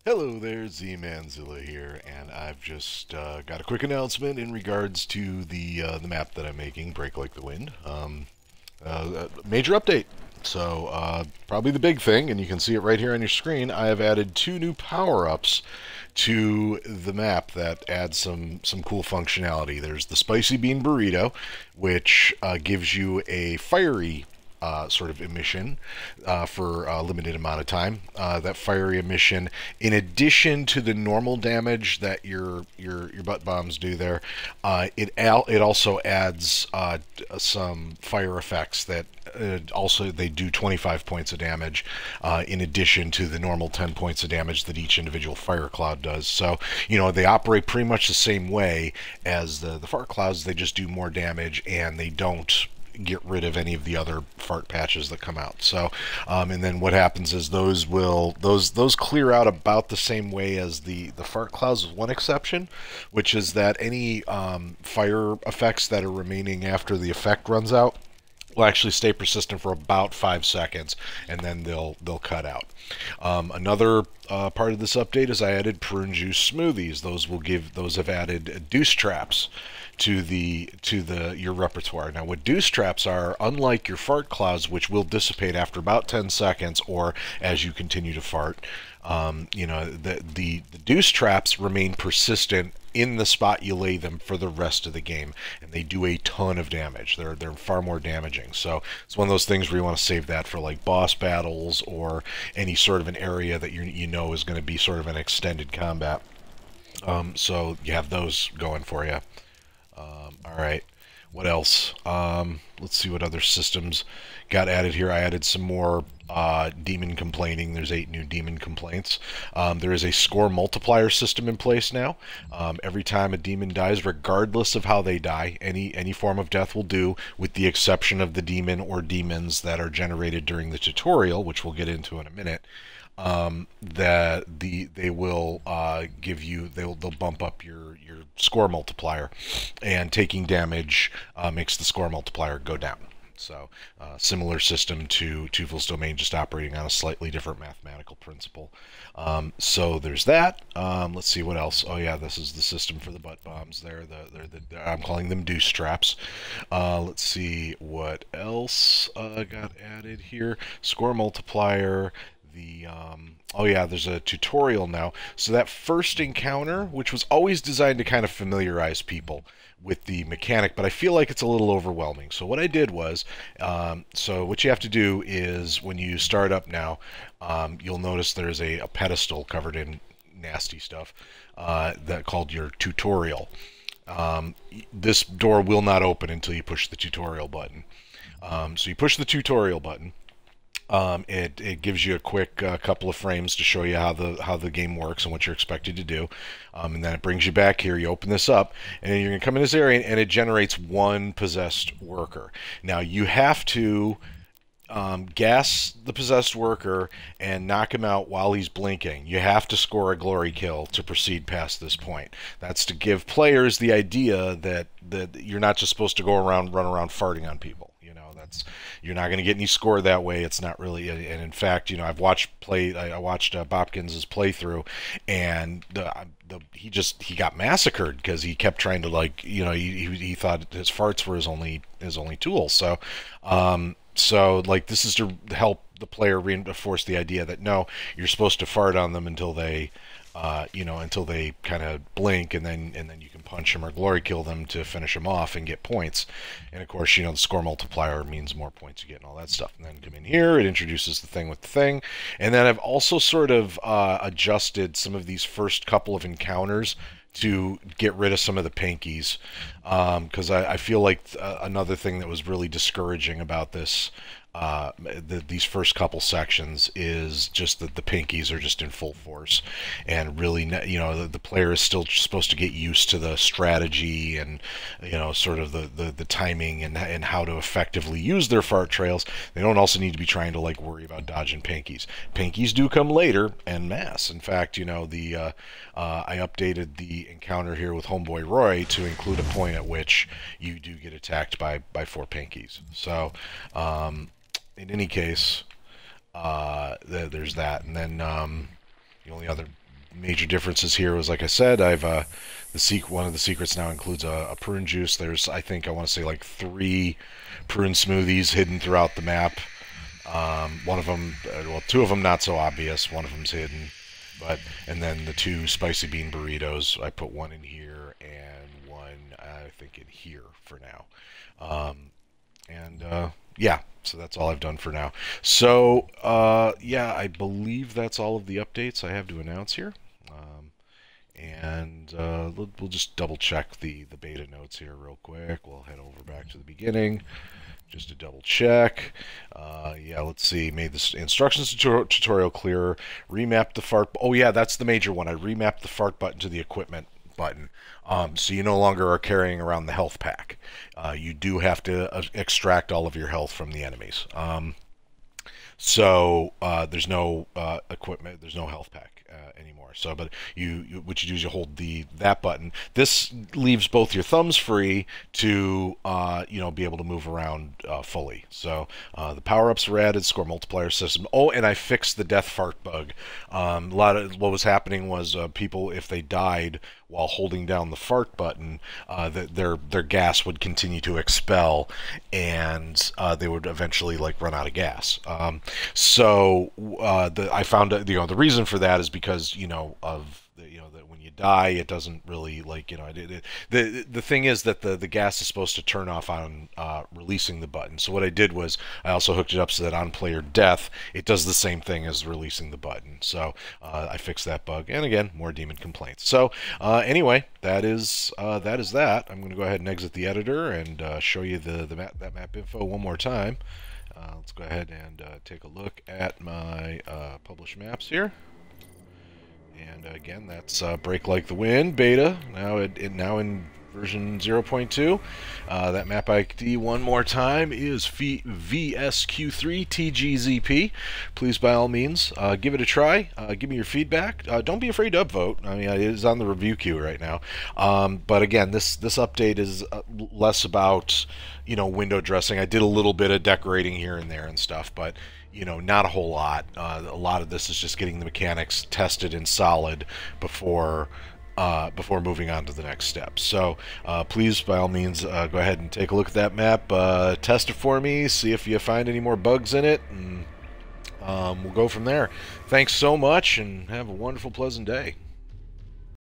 Hello there, Z-Manzilla here, and I've just got a quick announcement in regards to the map that I'm making, Break Like the Wind. Major update. So probably the big thing, and you can see it right here on your screen. I have added two new power-ups to the map that add some cool functionality. There's the Spicy Bean Burrito, which gives you a fiery sort of emission for a limited amount of time. That fiery emission, in addition to the normal damage that your butt bombs do there, it also adds some fire effects that also they do 25 points of damage in addition to the normal 10 points of damage that each individual fire cloud does. So they operate pretty much the same way as the fart clouds. They just do more damage, and they don't get rid of any of the other fart patches that come out. So and then what happens is those clear out about the same way as the fart clouds, with one exception, which is that any fire effects that are remaining after the effect runs out will actually stay persistent for about 5 seconds, and then they'll cut out. Another part of this update is I added prune juice smoothies. Those have added deuce traps to your repertoire. Now, what deuce traps are, unlike your fart clouds, which will dissipate after about 10 seconds or as you continue to fart, the deuce traps remain persistent in the spot you lay them for the rest of the game, and they do a ton of damage. They're far more damaging. So it's one of those things where you want to save that for like boss battles or any sort of an area that you know is going to be sort of an extended combat. So you have those going for you. All right. What else? Let's see what other systems got added here. I added some more demon complaining. There's 8 new demon complaints. There is a score multiplier system in place now. Every time a demon dies, regardless of how they die, any form of death will do, with the exception of the demon or demons that are generated during the tutorial, which we'll get into in a minute. They will they'll bump up your score multiplier, and taking damage makes the score multiplier go down. So similar system to Tufil's Domain, just operating on a slightly different mathematical principle. So there's that. Let's see what else. Oh yeah, this is the system for the butt bombs. I'm calling them deuce traps. Let's see what else got added here. Score multiplier. Oh yeah, there's a tutorial now. So that first encounter, which was always designed to kind of familiarize people with the mechanic, but I feel like it's a little overwhelming. So what I did was, so what you have to do is, when you start up now, you'll notice there's a pedestal covered in nasty stuff that called your tutorial. This door will not open until you push the tutorial button. So you push the tutorial button. It gives you a quick couple of frames to show you how the game works and what you're expected to do, and then it brings you back here. You open this up, and then you're gonna come in this area, and it generates one possessed worker. Now you have to gas the possessed worker and knock him out while he's blinking. You have to score a glory kill to proceed past this point. That's to give players the idea that you're not just supposed to run around farting on people. You're not going to get any score that way. It's not really, and in fact, I watched Bopkins' playthrough, and he got massacred because he kept trying to he thought his farts were his only tool. So this is to help the player reinforce the idea that no, you're supposed to fart on them until they until they kind of blink, and then you can punch them or glory kill them to finish them off and get points. And of course, the score multiplier means more points you get and all that stuff. And then come in here, it introduces the thing with the thing. And then I've also sort of adjusted some of these first couple of encounters to get rid of some of the pinkies, because I feel like another thing that was really discouraging about this these first couple sections is just that the pinkies are just in full force, and really, the player is still supposed to get used to the strategy and sort of the timing and how to effectively use their fart trails. They don't also need to be trying to worry about dodging pinkies. Pinkies do come later en masse. In fact, I updated the encounter here with Homeboy Roy to include a point at which you do get attacked by 4 pinkies. So in any case, there's that. And then the only other major differences here was, like I said, one of the secrets now includes a prune juice. There's, I think, I want to say like 3 prune smoothies hidden throughout the map. One of them, well, 2 of them not so obvious. One of them's hidden, and then the 2 spicy bean burritos. I put one in here and one, I think, in here for now. Yeah, so that's all I've done for now. So yeah, I believe that's all of the updates I have to announce here. We'll just double check the beta notes here real quick. We'll head over back to the beginning just to double check. Yeah, let's see. Made the instructions tutorial clearer. Remapped the fart. Oh yeah, that's the major one. I remapped the fart button to the equipment button. So you no longer are carrying around the health pack. You do have to extract all of your health from the enemies. So there's no equipment, there's no health pack anymore. So, but what you do is you hold that button. This leaves both your thumbs free to be able to move around fully. So the power-ups were added, score multiplier system. Oh, and I fixed the death fart bug. A lot of what was happening was people, if they died while holding down the fart button, their gas would continue to expel, and they would eventually like run out of gas. I found the reason for that is because that when you die, it doesn't really the thing is that the gas is supposed to turn off on releasing the button. So what I did was I also hooked it up so that on player death it does the same thing as releasing the button. So I fixed that bug, and again, more demon complaints. So anyway, that is that. I'm going to go ahead and exit the editor and show you that map info one more time. Let's go ahead and take a look at my published maps here. And again, that's Break Like the Wind beta, now in version 0.2. That map ID one more time is VSQ3TGZP. Please, by all means, give it a try. Give me your feedback. Don't be afraid to upvote. I mean, it is on the review queue right now. But again, this update is less about window dressing. I did a little bit of decorating here and there and stuff, but not a whole lot. A lot of this is just getting the mechanics tested and solid before moving on to the next step. So please, by all means, go ahead and take a look at that map, test it for me, see if you find any more bugs in it, and we'll go from there. Thanks so much, and have a wonderful, pleasant day.